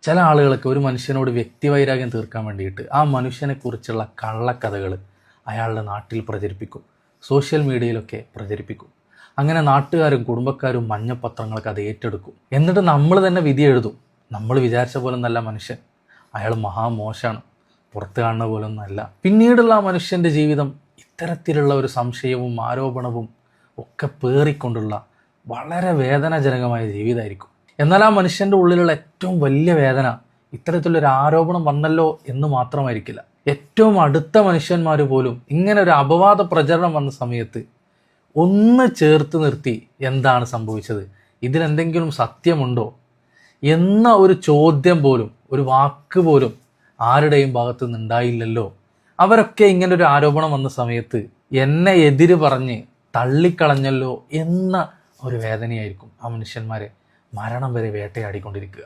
ചില ആളുകൾക്ക് ഒരു മനുഷ്യനോട് വ്യക്തിവൈരാഗ്യം തീർക്കാൻ വേണ്ടിയിട്ട് ആ മനുഷ്യനെ കുറിച്ചുള്ള കള്ളക്കഥകൾ അയാളുടെ നാട്ടിൽ പ്രചരിപ്പിക്കും, സോഷ്യൽ മീഡിയയിലൊക്കെ പ്രചരിപ്പിക്കും. അങ്ങനെ നാട്ടുകാരും കുടുംബക്കാരും മഞ്ഞപ്പത്രങ്ങൾക്ക് അത് ഏറ്റെടുക്കും. എന്നിട്ട് നമ്മൾ തന്നെ വിധി എഴുതും, നമ്മൾ വിചാരിച്ച പോലെ നല്ല മനുഷ്യൻ, അയാൾ മഹാമോശമാണ്, പുറത്ത് കാണുന്ന പോലെ ഒന്നല്ല. പിന്നീടുള്ള ആ മനുഷ്യൻ്റെ ജീവിതം ഇത്തരത്തിലുള്ള ഒരു സംശയവും ആരോപണവും ഒക്കെ പേറിക്കൊണ്ടുള്ള വളരെ വേദനാജനകമായ ജീവിതമായിരിക്കും. എന്നാൽ ആ മനുഷ്യൻ്റെ ഉള്ളിലുള്ള ഏറ്റവും വലിയ വേദന ഇത്തരത്തിലൊരു ആരോപണം വന്നല്ലോ എന്ന് മാത്രമായിരിക്കില്ല. ഏറ്റവും അടുത്ത മനുഷ്യന്മാർ പോലും ഇങ്ങനെ ഒരു അപവാദ പ്രചരണം വന്ന സമയത്ത് ഒന്ന് ചേർത്ത് നിർത്തി എന്താണ് സംഭവിച്ചത്, ഇതിലെന്തെങ്കിലും സത്യമുണ്ടോ എന്ന ഒരു ചോദ്യം പോലും, ഒരു വാക്ക് പോലും ആരുടെയും ഭാഗത്തു നിന്നുണ്ടായില്ലല്ലോ. അവരൊക്കെ ഇങ്ങനെ ഒരു ആരോപണം വന്ന സമയത്ത് എന്നെ എതിര് പറഞ്ഞ് തള്ളിക്കളഞ്ഞല്ലോ എന്ന ഒരു വേദനയായിരിക്കും ആ മനുഷ്യന്മാരെ മരണം വരെ വേട്ടയാടിക്കൊണ്ടിരിക്കുക.